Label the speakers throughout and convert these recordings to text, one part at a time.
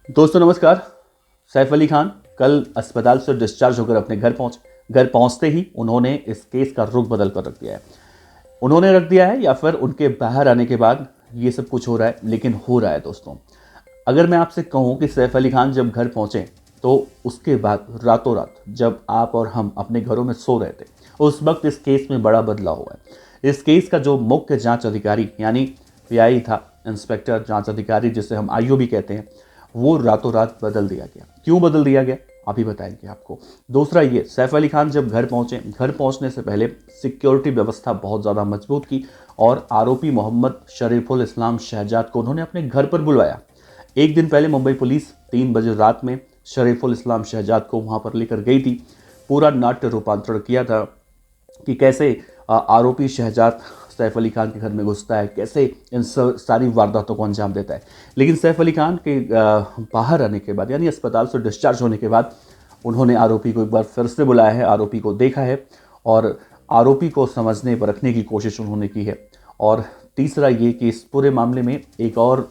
Speaker 1: दोस्तों नमस्कार। सैफ अली खान कल अस्पताल से डिस्चार्ज होकर अपने घर पहुंचे। घर पहुंचते ही उन्होंने इस केस का रुख बदल कर रख दिया है। उन्होंने रख दिया है या फिर उनके बाहर आने के बाद ये सब कुछ हो रहा है, लेकिन हो रहा है दोस्तों। अगर मैं आपसे कहूं कि सैफ अली खान जब घर पहुंचे तो उसके बाद रातों रात जब आप और हम अपने घरों में सो रहे थे, उस वक्त इस केस में बड़ा बदलाव हुआ है। इस केस का जो मुख्य जांच अधिकारी यानी पीआई था, इंस्पेक्टर जांच अधिकारी जिसे हम आईओ भी कहते हैं, वो रातों रात बदल दिया गया। क्यों बदल दिया गया अभी बताएंगे आपको। दूसरा ये, सैफ अली खान जब घर पहुंचे, घर पहुंचने से पहले सिक्योरिटी व्यवस्था बहुत ज़्यादा मजबूत की और आरोपी मोहम्मद शरीफुल इस्लाम शहजाद को उन्होंने अपने घर पर बुलवाया। एक दिन पहले मुंबई पुलिस 3 बजे रात में शरीफुल इस्लाम शहजाद को वहां पर लेकर गई थी। पूरा नाट्य रूपांतरण किया था कि कैसे आरोपी शहजाद सैफ अली खान के घर में घुसता है, कैसे इन सारी वारदातों को अंजाम देता है। लेकिन सैफ अली खान के बाहर आने के बाद यानी अस्पताल से डिस्चार्ज होने के बाद उन्होंने आरोपी को एक बार फिर से बुलाया है, आरोपी को देखा है और आरोपी को समझने परखने की कोशिश उन्होंने की है। और तीसरा ये कि इस पूरे मामले में एक और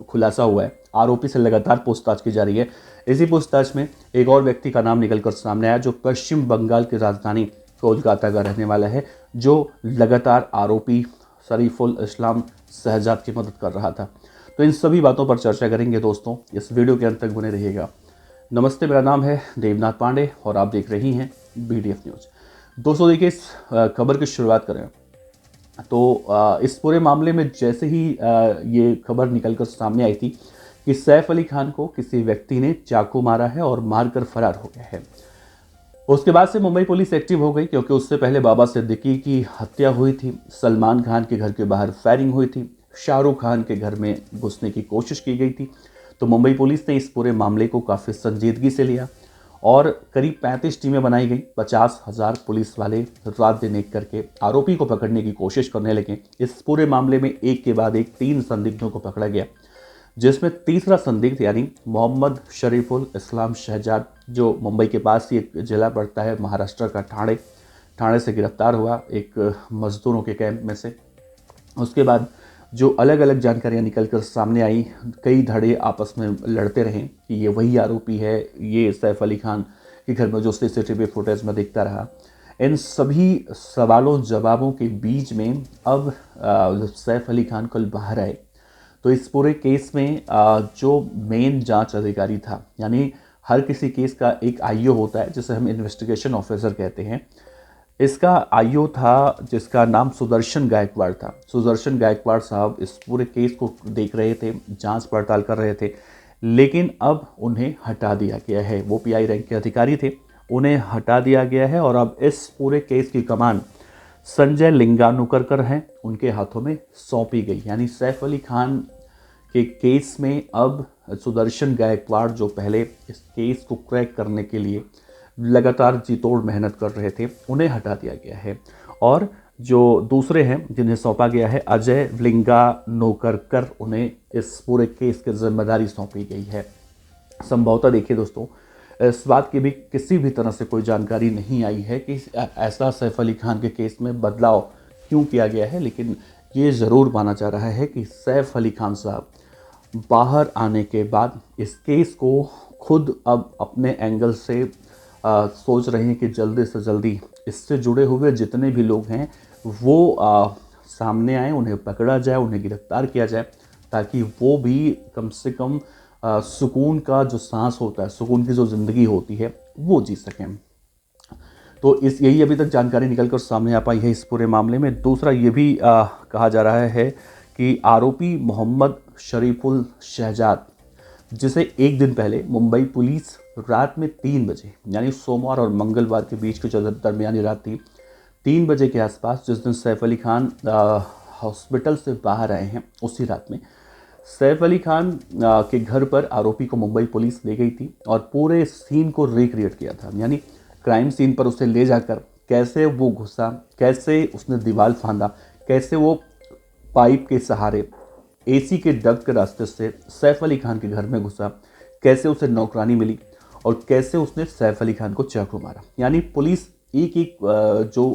Speaker 1: खुलासा हुआ है। आरोपी से लगातार पूछताछ की जा रही है। इसी पूछताछ में एक और व्यक्ति का नाम निकलकर सामने आया जो पश्चिम बंगाल की राजधानी कोलकाता का रहने वाला है, जो लगातार आरोपी शरीफुल इस्लाम शहजाद की मदद कर रहा था। तो इन सभी बातों पर चर्चा करेंगे दोस्तों, इस वीडियो के अंत तक बने रहिएगा। नमस्ते, मेरा नाम है देवनाथ पांडे और आप देख रही हैं BDF न्यूज़। दोस्तों देखिए, इस खबर की शुरुआत करें तो इस पूरे मामले में जैसे ही ये खबर निकलकर सामने आई थी कि सैफ अली खान को किसी व्यक्ति ने चाकू मारा है और मारकर फरार हो गया है, उसके बाद से मुंबई पुलिस एक्टिव हो गई, क्योंकि उससे पहले बाबा सिद्दीकी की हत्या हुई थी, सलमान खान के घर के बाहर फायरिंग हुई थी, शाहरुख खान के घर में घुसने की कोशिश की गई थी। तो मुंबई पुलिस ने इस पूरे मामले को काफ़ी संजीदगी से लिया और करीब 35 टीमें बनाई गई। 50,000 पुलिस वाले रात दिन एक करके आरोपी को पकड़ने की कोशिश करने लगे। इस पूरे मामले में एक के बाद एक 3 संदिग्धों को पकड़ा गया, जिसमें तीसरा संदिग्ध यानी मोहम्मद शरीफुल इस्लाम शहजाद, जो मुंबई के पास ही एक जिला पड़ता है महाराष्ट्र का ठाणे से गिरफ्तार हुआ एक मजदूरों के कैंप में से। उसके बाद जो अलग अलग जानकारियां निकलकर सामने आई, कई धड़े आपस में लड़ते रहे कि ये वही आरोपी है, ये सैफ अली खान के घर में जो CCTV फुटेज में दिखता रहा। इन सभी सवालों जवाबों के बीच में अब सैफ अली खान कल बाहर आए तो इस पूरे केस में जो मेन जांच अधिकारी था, यानी हर किसी केस का एक आईओ होता है जिसे हम इन्वेस्टिगेशन ऑफिसर कहते हैं। इसका आईओ था जिसका नाम सुदर्शन गायकवाड़ था। सुदर्शन गायकवाड़ साहब इस पूरे केस को देख रहे थे, जांच पड़ताल कर रहे थे, लेकिन अब उन्हें हटा दिया गया है। वो पीआई रैंक के अधिकारी थे, उन्हें हटा दिया गया है और अब इस पूरे केस की कमान संजय लिंगानुकर हैं, उनके हाथों में सौंपी गई। यानी सैफ अली खान के केस में अब सुदर्शन गायकवाड़, जो पहले इस केस को क्रैक करने के लिए लगातार जी तोड़ मेहनत कर रहे थे, उन्हें हटा दिया गया है। और जो दूसरे हैं जिन्हें सौंपा गया है, अजय लिंगानुकर, उन्हें इस पूरे केस की जिम्मेदारी सौंपी गई है। संभवतः देखिए दोस्तों, इस बात की भी किसी भी तरह से कोई जानकारी नहीं आई है कि ऐसा सैफ अली खान के केस में बदलाव क्यों किया गया है, लेकिन ये ज़रूर माना जा रहा है कि सैफ अली खान साहब बाहर आने के बाद इस केस को खुद अब अपने एंगल से सोच रहे हैं कि जल्दी से जल्दी इससे जुड़े हुए जितने भी लोग हैं वो सामने आए, उन्हें पकड़ा जाए, उन्हें गिरफ्तार किया जाए, ताकि वो भी कम से कम सुकून का जो सांस होता है, सुकून की जो ज़िंदगी होती है, वो जी सकें। तो यही अभी तक जानकारी निकलकर सामने आ पाई है इस पूरे मामले में। दूसरा ये भी कहा जा रहा है कि आरोपी मोहम्मद शरीफुल शहजाद, जिसे एक दिन पहले मुंबई पुलिस रात में 3 बजे, यानी सोमवार और मंगलवार के बीच की जो दरमियानी रात थी, 3 बजे के आसपास, जिस दिन सैफ अली खान हॉस्पिटल से बाहर आए हैं, उसी रात में सैफ अली खान के घर पर आरोपी को मुंबई पुलिस ले गई थी और पूरे सीन को रिक्रिएट किया था। यानी क्राइम सीन पर उसे ले जाकर कैसे वो घुसा, कैसे उसने दीवार फांदा, कैसे वो पाइप के सहारे AC के डक्ट के रास्ते से सैफ अली खान के घर में घुसा, कैसे उसे नौकरानी मिली और कैसे उसने सैफ अली खान को चाकू मारा। यानी पुलिस एक एक जो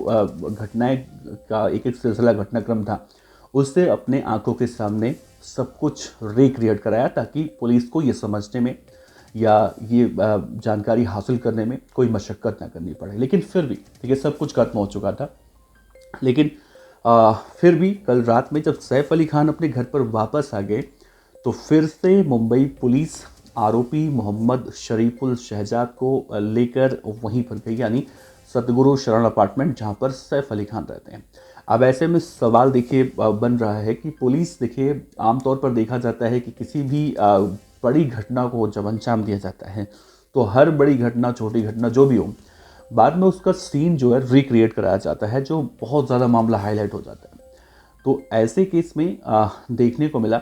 Speaker 1: घटनाएं का एक एक सिलसिला घटनाक्रम था, उससे अपने आंखों के सामने सब कुछ रिक्रिएट कराया ताकि पुलिस को ये समझने में या ये जानकारी हासिल करने में कोई मशक्क़त ना करनी पड़े। लेकिन फिर भी देखिए सब कुछ खत्म हो चुका था। लेकिन फिर भी कल रात में जब सैफ अली खान अपने घर पर वापस आ गए तो फिर से मुंबई पुलिस आरोपी मोहम्मद शरीफुल शहजाद को लेकर वहीं पर गई, यानी सतगुरु शरण अपार्टमेंट जहां पर सैफ अली खान रहते हैं। अब ऐसे में सवाल देखिए बन रहा है कि पुलिस देखिए आमतौर पर देखा जाता है कि किसी भी बड़ी घटना को जब अंजाम दिया जाता है तो हर बड़ी घटना छोटी घटना जो भी हो बाद में उसका सीन जो है रिक्रिएट कराया जाता है, जो बहुत ज़्यादा मामला हाईलाइट हो जाता है। तो ऐसे केस में देखने को मिला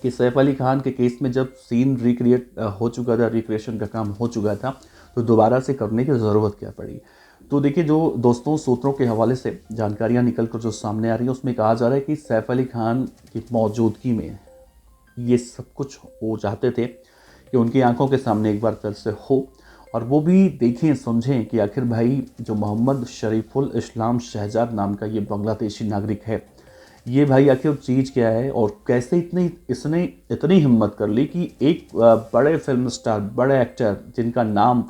Speaker 1: कि सैफ अली खान के केस में जब सीन रिक्रिएट हो चुका था, रिक्रिएशन का काम हो चुका था, तो दोबारा से करने की ज़रूरत क्या पड़ी। तो देखिए जो दोस्तों सूत्रों के हवाले से जानकारियाँ निकल कर जो सामने आ रही हैं उसमें कहा जा रहा है कि सैफ अली खान की मौजूदगी में ये सब कुछ हो जाते थे कि उनकी आंखों के सामने एक बार फिर से हो, और वो भी देखें समझें कि आखिर भाई जो मोहम्मद शरीफुल इस्लाम शहजाद नाम का ये बांग्लादेशी नागरिक है, ये भाई आखिर चीज़ क्या है और कैसे इसने इतनी हिम्मत कर ली कि एक बड़े फिल्म स्टार, बड़े एक्टर जिनका नाम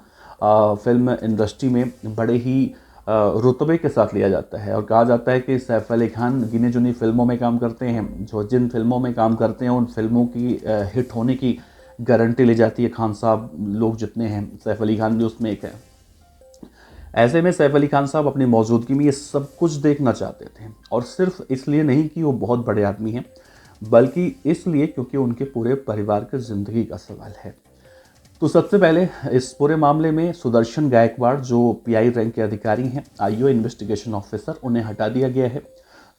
Speaker 1: फिल्म इंडस्ट्री में बड़े ही रुतबे के साथ लिया जाता है, और कहा जाता है कि सैफ अली खान गिने चुनी फिल्मों में काम करते हैं, जो जिन फिल्मों में काम करते हैं उन फिल्मों की हिट होने की गारंटी ली जाती है। खान साहब लोग जितने हैं, सैफ अली खान भी उसमें एक है। ऐसे में सैफ अली खान साहब अपनी मौजूदगी में ये सब कुछ देखना चाहते थे, और सिर्फ इसलिए नहीं कि वो बहुत बड़े आदमी हैं, बल्कि इसलिए क्योंकि उनके पूरे परिवार की ज़िंदगी का सवाल है। तो सबसे पहले इस पूरे मामले में सुदर्शन गायकवाड़ जो पीआई रैंक के अधिकारी हैं, आईओ इन्वेस्टिगेशन ऑफिसर, उन्हें हटा दिया गया है।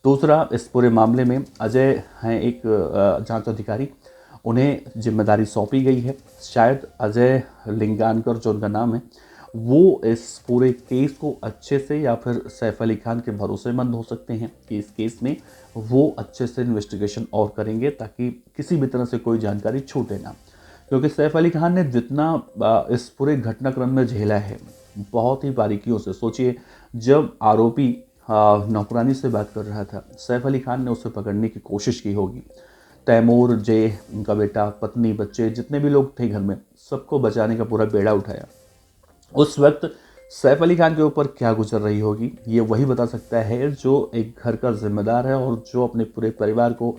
Speaker 1: दूसरा, इस पूरे मामले में अजय हैं एक जांच अधिकारी, उन्हें जिम्मेदारी सौंपी गई है। शायद अजय लिंगानकर जो उनका नाम है, वो इस पूरे केस को अच्छे से, या फिर सैफ अली खान के भरोसेमंद हो सकते हैं कि इस केस में वो अच्छे से इन्वेस्टिगेशन और करेंगे ताकि किसी भी तरह से कोई जानकारी छूटे ना। क्योंकि सैफ अली खान ने जितना इस पूरे घटनाक्रम में झेला है बहुत ही बारीकियों से, सोचिए जब आरोपी नौकरानी से बात कर रहा था, सैफ अली खान ने उसे पकड़ने की कोशिश की होगी। तैमूर, जय, उनका बेटा, पत्नी, बच्चे, जितने भी लोग थे घर में, सबको बचाने का पूरा बेड़ा उठाया। उस वक्त सैफ अली खान के ऊपर क्या गुजर रही होगी ये वही बता सकता है जो एक घर का जिम्मेदार है और जो अपने पूरे परिवार को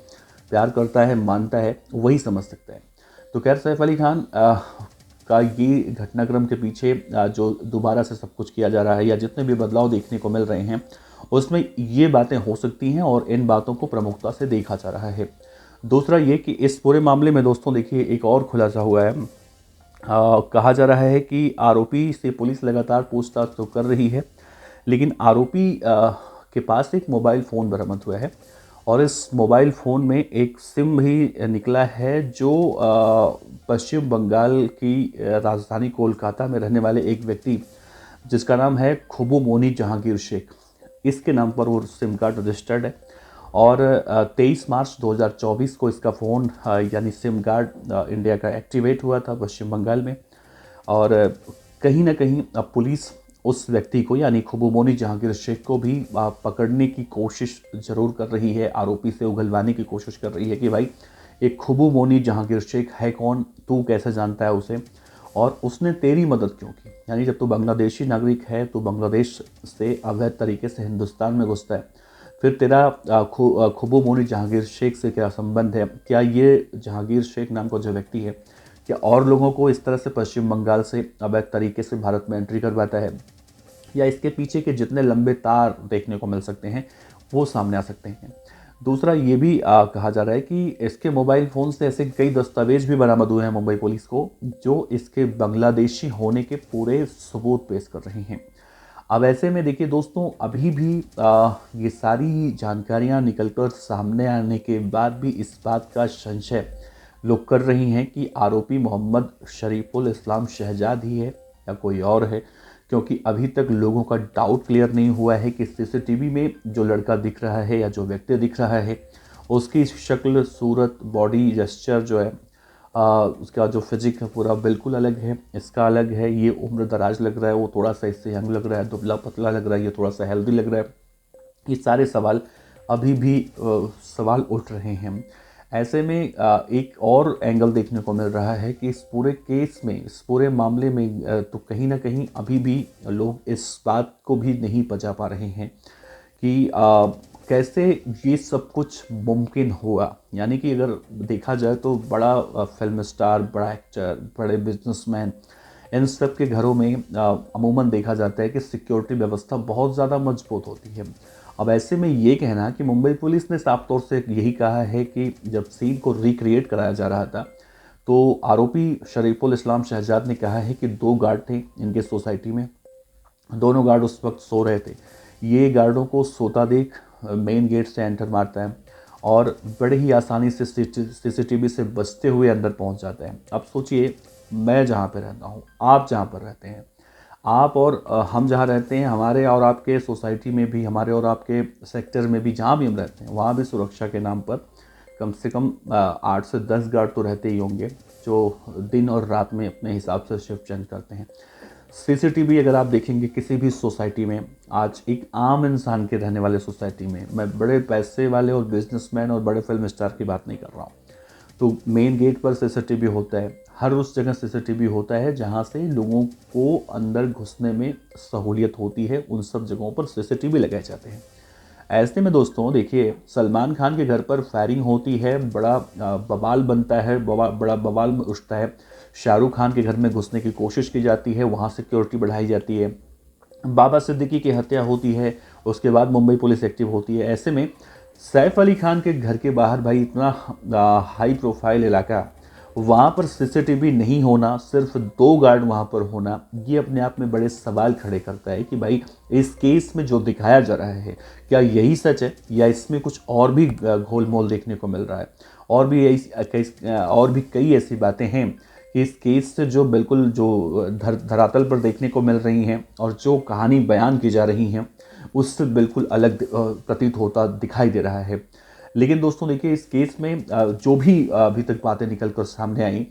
Speaker 1: प्यार करता है, मानता है, वही समझ सकता है। तो खैर सैफ अली खान का ये घटनाक्रम के पीछे जो दोबारा से सब कुछ किया जा रहा है या जितने भी बदलाव देखने को मिल रहे हैं उसमें ये बातें हो सकती हैं, और इन बातों को प्रमुखता से देखा जा रहा है। दूसरा ये कि इस पूरे मामले में दोस्तों देखिए एक और खुलासा हुआ है। कहा जा रहा है कि आरोपी से पुलिस लगातार पूछताछ तो कर रही है, लेकिन आरोपी के पास एक मोबाइल फ़ोन बरामद हुआ है, और इस मोबाइल फ़ोन में एक सिम भी निकला है जो पश्चिम बंगाल की राजधानी कोलकाता में रहने वाले एक व्यक्ति जिसका नाम है खुबू मोनी जहांगीर शेख, इसके नाम पर वो सिम कार्ड रजिस्टर्ड है। और 23 मार्च 2024 को इसका फ़ोन यानी सिम कार्ड इंडिया का एक्टिवेट हुआ था पश्चिम बंगाल में, और कहीं ना कहीं अब पुलिस उस व्यक्ति को यानी खुबू मोनी जहांगीर शेख को भी पकड़ने की कोशिश ज़रूर कर रही है, आरोपी से उगलवाने की कोशिश कर रही है कि भाई एक खुबू मोनी जहांगीर शेख है कौन, तू कैसे जानता है उसे, और उसने तेरी मदद क्यों की। यानी जब तू बांग्लादेशी नागरिक है, तो बांग्लादेश से अवैध तरीके से हिंदुस्तान में घुसता है, फिर तेरा खुबू मोनी जहांगीर शेख से क्या संबंध है? क्या ये जहांगीर शेख नाम का जो व्यक्ति है, क्या और लोगों को इस तरह से पश्चिम बंगाल से अवैध तरीके से भारत में एंट्री करवाता है, या इसके पीछे के जितने लंबे तार देखने को मिल सकते हैं वो सामने आ सकते हैं। दूसरा ये भी कहा जा रहा है कि इसके मोबाइल फ़ोन से ऐसे कई दस्तावेज भी बरामद हुए हैं मुंबई पुलिस को, जो इसके बांग्लादेशी होने के पूरे सबूत पेश कर रहे हैं। अब ऐसे में देखिए दोस्तों, अभी भी ये सारी जानकारियां निकलकर सामने आने के बाद भी इस बात का संशय लोग कर रही हैं कि आरोपी मोहम्मद शरीफुल इस्लाम शहजाद ही है या कोई और है, क्योंकि अभी तक लोगों का डाउट क्लियर नहीं हुआ है कि सीसीटीवी में जो लड़का दिख रहा है या जो व्यक्ति दिख रहा है उसकी शक्ल, सूरत, बॉडी जेस्चर जो है, उसका जो फिजिक है पूरा बिल्कुल अलग है, इसका अलग है, ये उम्र दराज लग रहा है, वो थोड़ा सा इससे यंग लग रहा है, दुबला पतला लग रहा है, ये थोड़ा सा हेल्दी लग रहा है। ये सारे सवाल अभी भी सवाल उठ रहे हैं। ऐसे में एक और एंगल देखने को मिल रहा है कि इस पूरे केस में, इस पूरे मामले में तो कहीं ना कहीं अभी भी लोग इस बात को भी नहीं पचा पा रहे हैं कि कैसे ये सब कुछ मुमकिन हुआ। यानी कि अगर देखा जाए तो बड़ा फिल्म स्टार, बड़ा एक्टर, बड़े बिजनेसमैन, इन सब के घरों में अमूमन देखा जाता है कि सिक्योरिटी व्यवस्था बहुत ज़्यादा मजबूत होती है। अब ऐसे में ये कहना कि मुंबई पुलिस ने साफ तौर से यही कहा है कि जब सीन को रिक्रिएट कराया जा रहा था तो आरोपी शरीफुल इस्लाम शहजाद ने कहा है कि 2 गार्ड थे इनके सोसाइटी में, दोनों गार्ड उस वक्त सो रहे थे। ये गार्डों को सोता देख मेन गेट से एंटर मारता है और बड़े ही आसानी से सीसीटीवी से बचते हुए अंदर पहुंच जाता है। अब सोचिए, मैं जहाँ पे रहता हूँ, आप जहाँ पर रहते हैं, आप और हम जहाँ रहते हैं, हमारे और आपके सोसाइटी में भी, हमारे और आपके सेक्टर में भी, जहाँ भी हम रहते हैं, वहाँ भी सुरक्षा के नाम पर कम से कम 8 से 10 गार्ड तो रहते ही होंगे जो दिन और रात में अपने हिसाब से शिफ्ट चेंज करते हैं। सीसीटीवी अगर आप देखेंगे किसी भी सोसाइटी में, आज एक आम इंसान के रहने वाले सोसाइटी में, मैं बड़े पैसे वाले और बिजनेसमैन और बड़े फिल्म स्टार की बात नहीं कर रहा हूँ, तो मेन गेट पर सीसीटीवी होता है, हर उस जगह सीसीटीवी होता है जहाँ से लोगों को अंदर घुसने में सहूलियत होती है, उन सब जगहों पर सीसीटीवी लगाए जाते हैं। ऐसे में दोस्तों देखिए, सलमान खान के घर पर फायरिंग होती है, बड़ा बवाल बनता है, बड़ा बवाल उठता है। शाहरुख खान के घर में घुसने की कोशिश की जाती है, वहाँ सिक्योरिटी बढ़ाई जाती है। बाबा सिद्दीकी की हत्या होती है, उसके बाद मुंबई पुलिस एक्टिव होती है। ऐसे में सैफ अली खान के घर के बाहर भाई इतना हाई प्रोफाइल इलाका, वहाँ पर सीसीटीवी नहीं होना, सिर्फ 2 गार्ड वहाँ पर होना, ये अपने आप में बड़े सवाल खड़े करता है कि भाई इस केस में जो दिखाया जा रहा है क्या यही सच है या इसमें कुछ और भी घोलमोल देखने को मिल रहा है। और भी कई ऐसी बातें हैं कि इस केस से जो बिल्कुल जो धरातल पर देखने को मिल रही हैं और जो कहानी बयान की जा रही हैं उससे बिल्कुल अलग प्रतीत होता दिखाई दे रहा है। लेकिन दोस्तों देखिए, इस केस में जो भी अभी तक बातें निकल कर सामने आई,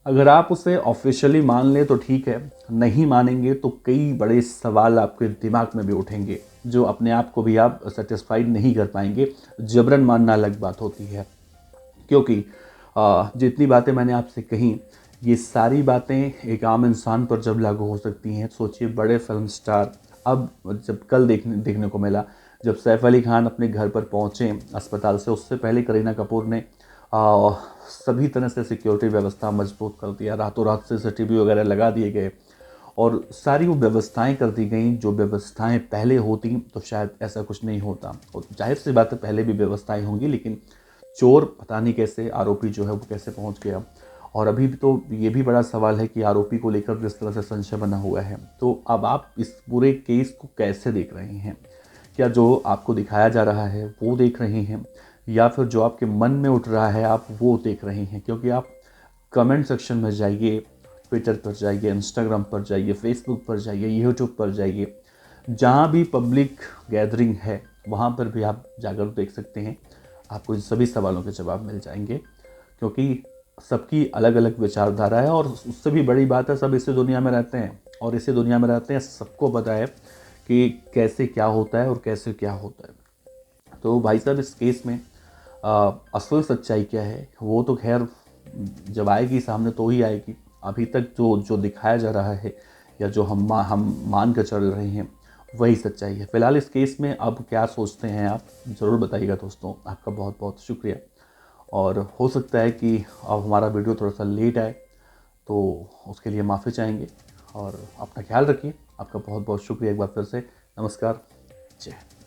Speaker 1: अगर आप उसे ऑफिशियली मान लें तो ठीक है, नहीं मानेंगे तो कई बड़े सवाल आपके दिमाग में भी उठेंगे जो अपने आप को भी आप सेटिस्फाइड नहीं कर पाएंगे। जबरन मानना अलग बात होती है, क्योंकि जितनी बातें मैंने आपसे कही, ये सारी बातें एक आम इंसान पर जब लागू हो सकती हैं, सोचिए बड़े फिल्म स्टार। अब जब कल देखने को मिला, जब सैफ अली खान अपने घर पर पहुंचे अस्पताल से, उससे पहले करीना कपूर ने सभी तरह से सिक्योरिटी व्यवस्था मजबूत कर दिया, रातों रात सीसीटीवी वगैरह लगा दिए गए और सारी वो व्यवस्थाएं कर दी गई जो व्यवस्थाएं पहले होती तो शायद ऐसा कुछ नहीं होता। और जाहिर सी बात है, पहले भी व्यवस्थाएं होंगी, लेकिन चोर पता नहीं कैसे, आरोपी जो है वो कैसे पहुंच गया। और अभी भी तो ये भी बड़ा सवाल है कि आरोपी को लेकर जिस तरह से संशय बना हुआ है, तो अब आप इस पूरे केस को कैसे देख रहे हैं? क्या जो आपको दिखाया जा रहा है वो देख रहे हैं, या फिर जो आपके मन में उठ रहा है आप वो देख रहे हैं? क्योंकि आप कमेंट सेक्शन में जाइए, ट्विटर पर जाइए, इंस्टाग्राम पर जाइए, फेसबुक पर जाइए, यूट्यूब पर जाइए, जहाँ भी पब्लिक गैदरिंग है वहाँ पर भी आप जाकर देख सकते हैं। आपको इन सभी सवालों के जवाब मिल जाएंगे, क्योंकि सबकी अलग अलग विचारधारा है और उससे भी बड़ी बात है, सब इसी दुनिया में रहते हैं और इसी दुनिया में रहते हैं, सबको पता है कि कैसे क्या होता है और कैसे क्या होता है। तो भाई साहब, इस केस में असल सच्चाई क्या है वो तो खैर जब आएगी सामने तो ही आएगी। अभी तक जो दिखाया जा रहा है या जो हम मान कर चल रहे हैं वही सच्चाई है। फिलहाल इस केस में अब क्या सोचते हैं आप ज़रूर बताइएगा दोस्तों। आपका बहुत बहुत शुक्रिया। और हो सकता है कि अब हमारा वीडियो थोड़ा सा लेट आए, तो उसके लिए माफ़ी चाहेंगे और अपना ख्याल रखिए। आपका बहुत बहुत शुक्रिया एक बार फिर से। नमस्कार, जय हिंद।